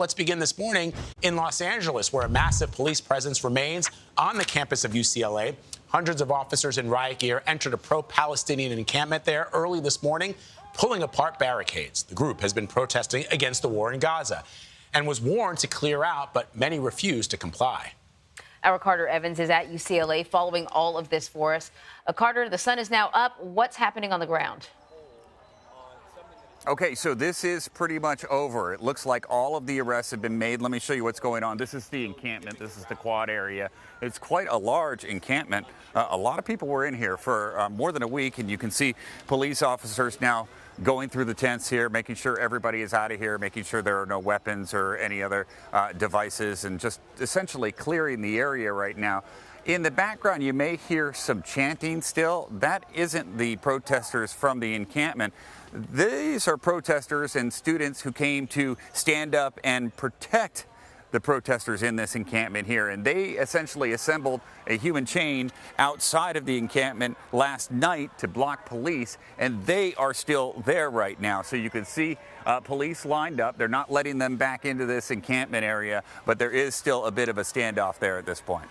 let's begin this morning in Los Angeles, where a massive police presence remains on the campus of UCLA. Hundreds of officers in riot gear entered a pro-Palestinian encampment there early this morning, pulling apart barricades. The group has been protesting against the war in Gaza and was warned to clear out, but many refused to comply. Our Carter Evans is at UCLA following all of this for us. Carter, the sun is now up. What's happening on the ground? Okay, so this is pretty much over. It looks like all of the arrests have been made. Let me show you what's going on. This is the encampment. This is the quad area. It's quite a large encampment. A lot of people were in here for more than a week, and you can see police officers now going through the tents here, making sure everybody is out of here, making sure there are no weapons or any other devices, and just essentially clearing the area right now. In the background, you may hear some chanting still. That isn't the protesters from the encampment. These are protesters and students who came to stand up and protect the protesters in this encampment here. And they essentially assembled a human chain outside of the encampment last night to block police, and they are still there right now. So you can see police lined up. They're not letting them back into this encampment area, but there is still a bit of a standoff there at this point.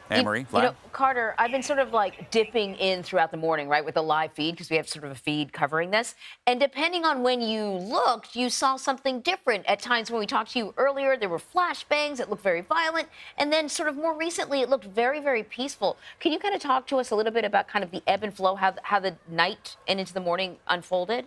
Anne-Marie, you know, Carter, I've been sort of like dipping in throughout the morning, right, with the live feed, because we have sort of a feed covering this. And depending on when you looked, you saw something different. At times when we talked to you earlier, there were flashbangs. It looked very violent. And then sort of more recently, it looked very, very peaceful. Can you kind of talk to us a little bit about kind of the ebb and flow, how the night and into the morning unfolded?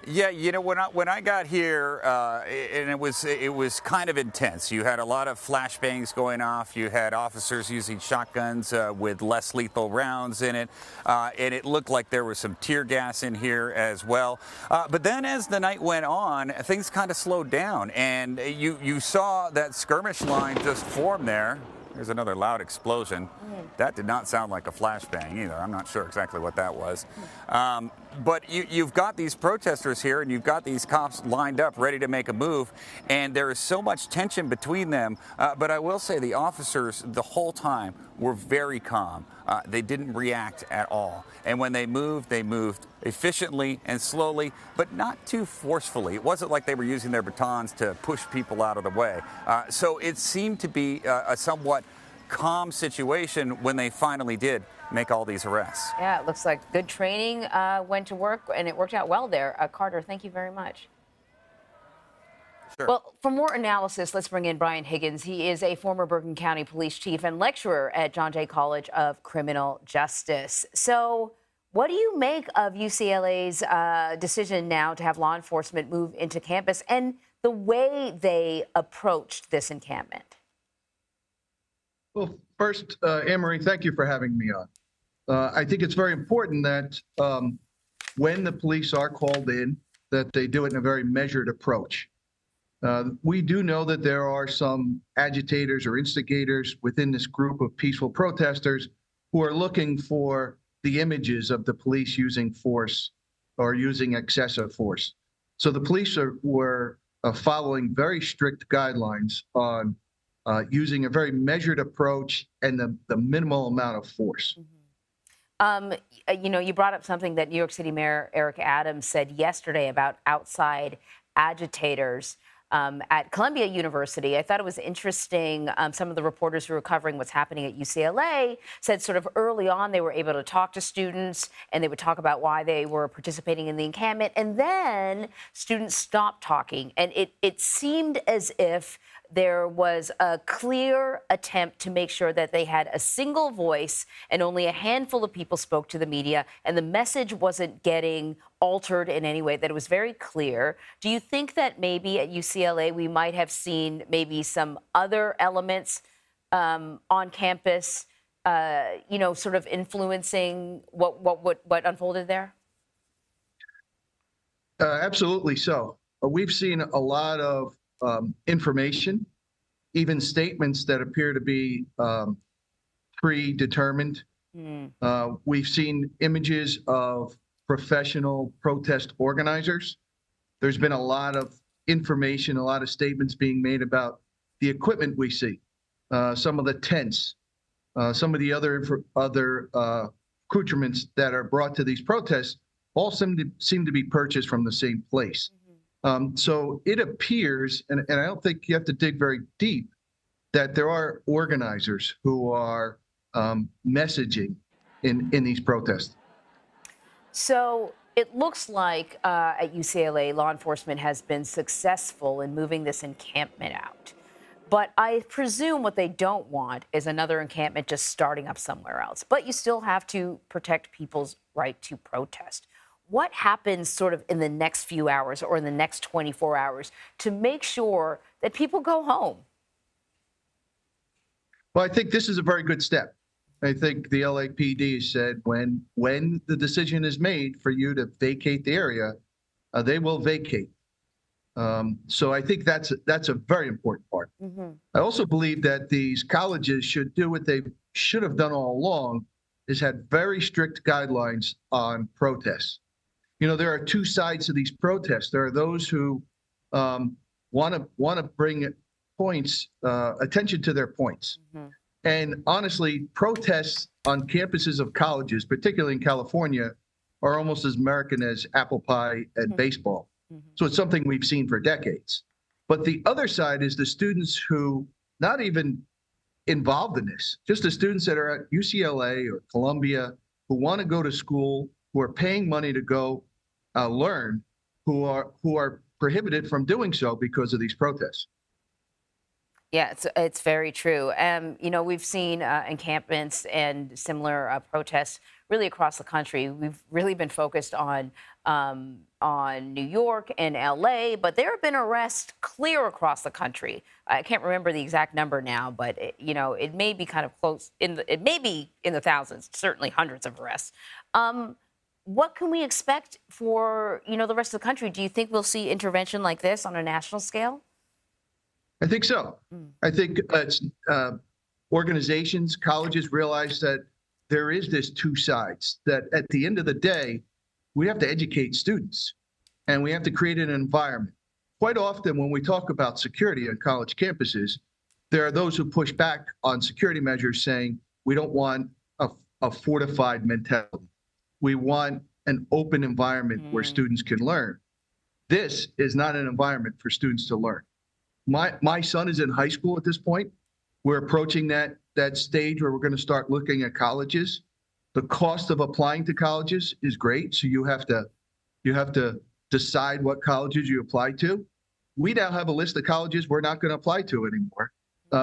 Yeah, you know, when I got here, and it was kind of intense. You had a lot of flashbangs going off. You had officers using shotguns with less lethal rounds in it, and it looked like there was some tear gas in here as well. But then, as the night went on, things kind of slowed down, and you saw that skirmish line just form there. There's another loud explosion. That did not sound like a flashbang either. I'm not sure exactly what that was. But you've got these protesters here, and you've got these cops lined up, ready to make a move, and there is so much tension between them. But I will say the officers the whole time were very calm. They didn't react at all. And when they moved efficiently and slowly, but not too forcefully. It wasn't like they were using their batons to push people out of the way. So it seemed to be a somewhat calm situation when they finally did make all these arrests. Yeah, it looks like good training went to work, and it worked out well there. Carter, thank you very much. Sure. Well, for more analysis, let's bring in Brian Higgins. He is a former Bergen County police chief and lecturer at John Jay College of Criminal Justice. So what do you make of UCLA's decision now to have law enforcement move into campus and the way they approached this encampment? Well, first, Anne-Marie, thank you for having me on. I think it's very important that when the police are called in, that they do it in a very measured approach. We do know that there are some agitators or instigators within this group of peaceful protesters who are looking for the images of the police using force or using excessive force. So the police were following very strict guidelines on using a very measured approach and the minimal amount of force. You know, you brought up something that New York City Mayor Eric Adams said yesterday about outside agitators at Columbia University. I thought it was interesting. Some of the reporters who were covering what's happening at UCLA said sort of early on they were able to talk to students and they would talk about why they were participating in the encampment. And then students stopped talking. And it seemed as if there was a clear attempt to make sure that they had a single voice and only a handful of people spoke to the media, and the message wasn't getting altered in any way, that it was very clear. Do you think that maybe at UCLA we might have seen maybe some other elements on campus, you know, sort of influencing what unfolded there? Absolutely so. We've seen a lot of information, even statements that appear to be predetermined. We've seen images of professional protest organizers. There's been a lot of information, a lot of statements being made about the equipment we see, some of the tents, some of the other accoutrements that are brought to these protests all seem to be purchased from the same place. So it appears, and I don't think you have to dig very deep, that there are organizers who are messaging in these protests. So it looks like at UCLA, law enforcement has been successful in moving this encampment out. But I presume what they don't want is another encampment just starting up somewhere else. But you still have to protect people's right to protest. What happens sort of in the next few hours or in the next 24 hours to make sure that people go home? Well, I think this is a very good step. I think the LAPD said when the decision is made for you to vacate the area, they will vacate. So I think that's a very important part. Mm-hmm. I also believe that these colleges should do what they should have done all along, is had very strict guidelines on protests. You know, there are two sides to these protests. There are those who want to bring points, attention to their points. Mm-hmm. And honestly, protests on campuses of colleges, particularly in California, are almost as American as apple pie and mm-hmm. baseball. Mm-hmm. So it's something we've seen for decades. But the other side is the students who not even involved in this, just the students that are at UCLA or Columbia who want to go to school, who are paying money to go learn, who are prohibited from doing so because of these protests. Yeah, it's very true. You know, we've seen encampments and similar protests really across the country. We've really been focused on New York and LA, but there have been arrests clear across the country. I can't remember the exact number now, but you know, it may be kind of close. It may be in the thousands, certainly hundreds of arrests. What can we expect for the rest of the country? Do you think we'll see intervention like this on a national scale? I think so. I think organizations, colleges realize that there is this two sides, that at the end of the day, we have to educate students and we have to create an environment. Quite often when we talk about security on college campuses, there are those who push back on security measures saying we don't want a fortified mentality. We want an open environment where students can learn. This is not an environment for students to learn. My son is in high school at this point. We're approaching that stage where we're going to start looking at colleges. The cost of applying to colleges is great, so you have to decide what colleges you apply to. We now have a list of colleges we're not going to apply to anymore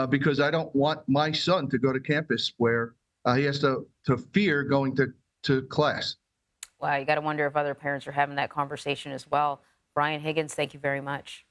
because I don't want my son to go to campus where he has to fear going to class. Wow, you got to wonder if other parents are having that conversation as well. Brian Higgins, thank you very much.